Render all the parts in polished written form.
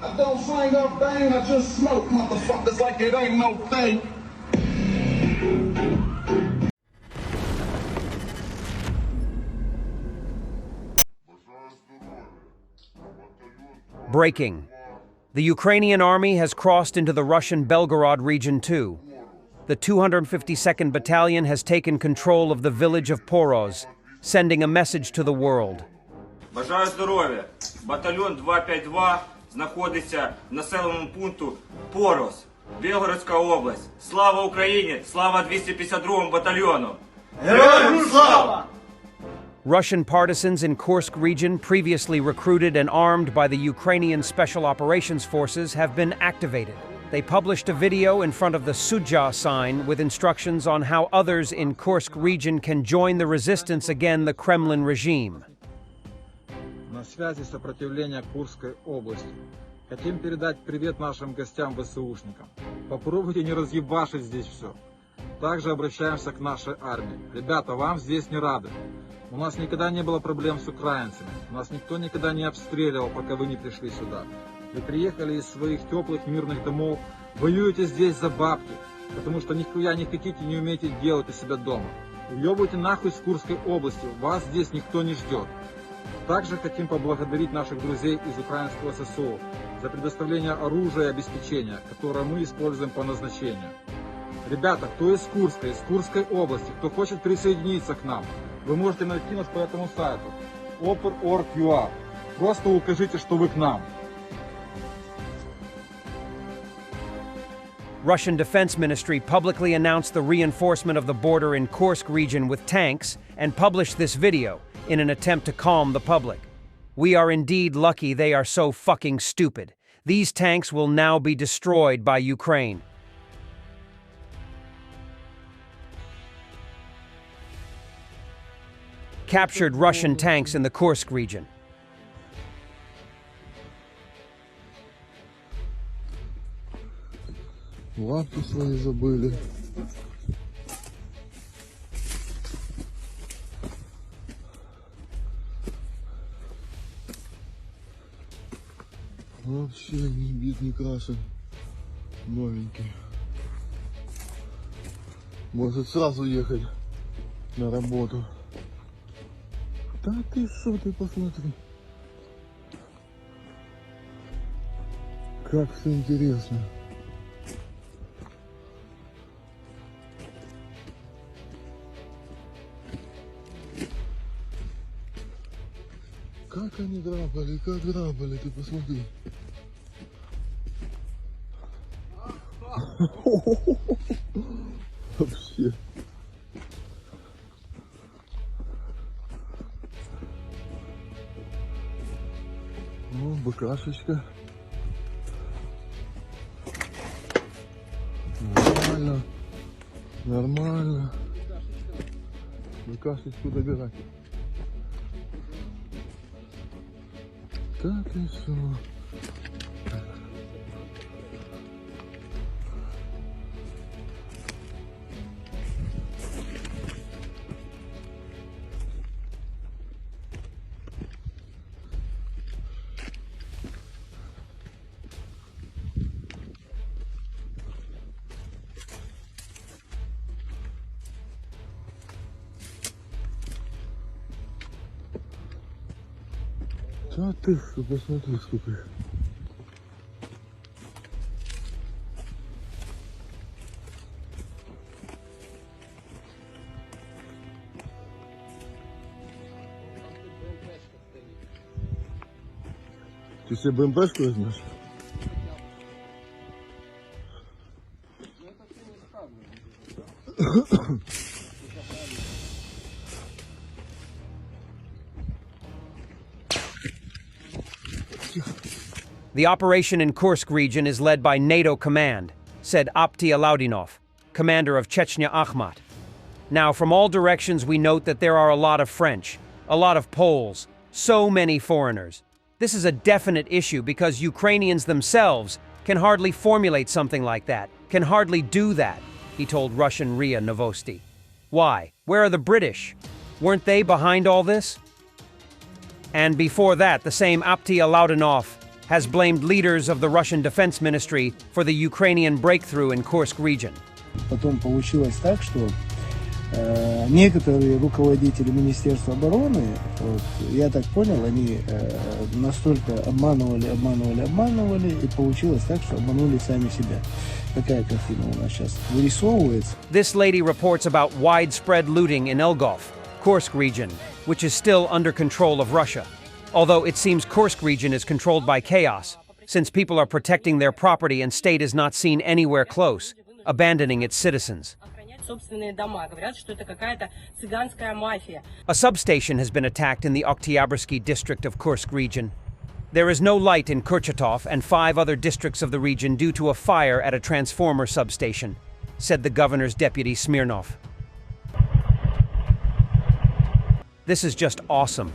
I don't slang or bang, I just smoke motherfuckers like it ain't no thing. Breaking. The Ukrainian army has crossed into the Russian Belgorod region too. The 252nd Battalion has taken control of the village of Poroz, sending a message to the world. Бажаю здоров'я. Батальйон 252 знаходиться в населеному пункту Пороз, Белгородська область. Слава Україні! Слава 252 батальйону! Героям слава! Russian partisans in Kursk region, previously recruited and armed by the Ukrainian Special Operations Forces, have been activated. They published a video in front of the Sudja sign with instructions on how others in Kursk region can join the resistance against the Kremlin regime. На связи сопротивления Курской области. Хотим передать привет нашим гостям-ВСУшникам. Попробуйте не разъебашить здесь все. Также обращаемся к нашей армии. Ребята, вам здесь не рады. У нас никогда не было проблем с украинцами. Нас никто никогда не обстреливал, пока вы не пришли сюда. Вы приехали из своих теплых мирных домов, воюете здесь за бабки, потому что нихуя не хотите, не умеете делать у себя дома. Уебывайте нахуй с Курской области, вас здесь никто не ждет. Также хотим поблагодарить наших друзей из украинского ССО за предоставление оружия и обеспечения, которое мы используем по назначению. Ребята, кто из Курской области, кто хочет присоединиться к нам, вы можете найти нас по этому сайту oper.org.ua. Просто укажите, что вы к нам. Russian Defense Ministry publicly announced the reinforcement of the border in Kursk region with tanks and published this video in an attempt to calm the public. We are indeed lucky they are so fucking stupid. These tanks will now be destroyed by Ukraine. Captured Russian tanks in the Kursk region. Лапки свои забыли. Вообще не бит, не крашен. Новенький. Может сразу ехать на работу. Да ты что, ты посмотри. Как все интересно. Как они драпали, ты посмотри. Вообще. Ну, быкашечка. Нормально. Нормально. Быкашечку добирать. Так и все. А ты что, посмотри, сколько их. Ты себе БМПшку возьмешь? The operation in Kursk region is led by NATO command, said Apti Alaudinov, commander of Chechnya Akhmat. Now, from all directions we note that there are a lot of French, a lot of Poles, so many foreigners. This is a definite issue because Ukrainians themselves can hardly formulate something like that, can hardly do that, he told Russian RIA Novosti. Why? Where are the British? Weren't they behind all this? And before that, the same Apti Alaudinov has blamed leaders of the Russian Defense Ministry for the Ukrainian breakthrough in Kursk region. Потом получилось так, что некоторые руководители Министерства обороны, вот, я так понял, они настолько обманывали, и получилось так, что обманули сами себя. Такая картина у нас сейчас вырисовывается. This lady reports about widespread looting in Elgov, Kursk region, which is still under control of Russia. Although it seems Kursk region is controlled by chaos, since people are protecting their property and state is not seen anywhere close, abandoning its citizens. A substation has been attacked in the Oktyabrski district of Kursk region. There is no light in Kurchatov and 5 other districts of the region due to a fire at a transformer substation, said the governor's deputy Smirnov. This is just awesome.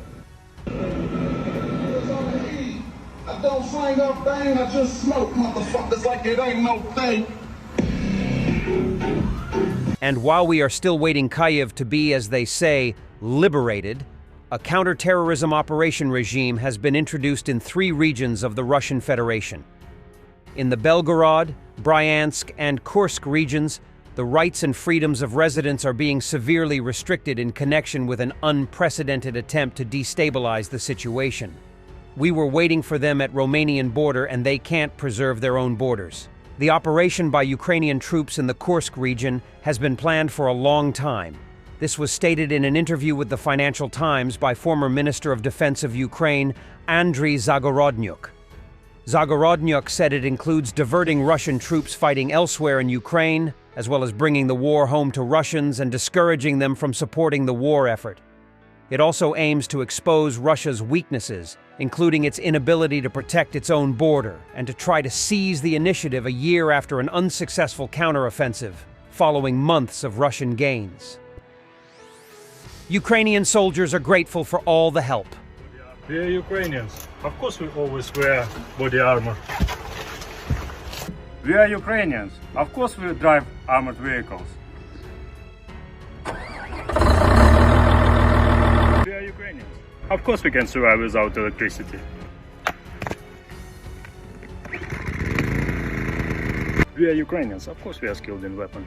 I don't slang up bang, I just smoke motherfuckers like it ain't no thing. And while we are still waiting Kyiv to be, as they say, liberated, a counterterrorism operation regime has been introduced in 3 regions of the Russian Federation. In the Belgorod, Bryansk, and Kursk regions, the rights and freedoms of residents are being severely restricted in connection with an unprecedented attempt to destabilize the situation. We were waiting for them at Romanian border and they can't preserve their own borders. The operation by Ukrainian troops in the Kursk region has been planned for a long time. This was stated in an interview with the Financial Times by former Minister of Defense of Ukraine, Andriy Zagorodnyuk. Zagorodnyuk said it includes diverting Russian troops fighting elsewhere in Ukraine, as well as bringing the war home to Russians and discouraging them from supporting the war effort. It also aims to expose Russia's weaknesses, including its inability to protect its own border, and to try to seize the initiative a year after an unsuccessful counteroffensive, following months of Russian gains. Ukrainian soldiers are grateful for all the help. We are Ukrainians. Of course we always wear body armor. We are Ukrainians. Of course we drive armored vehicles. We are Ukrainians. Of course we can survive without electricity. We are Ukrainians. Of course we are skilled in weapons.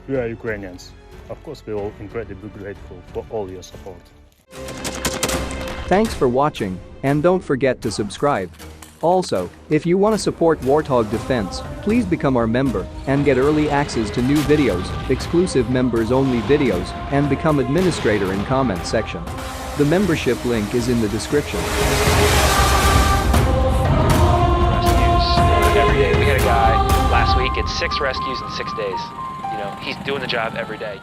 We are Ukrainians. Of course we're all incredibly grateful for all your support. Thanks for watching, and don't forget to subscribe. Also, if you want to support Warthog Defense, please become our member and get early access to new videos, exclusive members-only videos, and become administrator in comment section. The membership link is in the description. Rescues every day. We had a guy last week, it's 6 rescues in 6 days. You know, he's doing the job every day.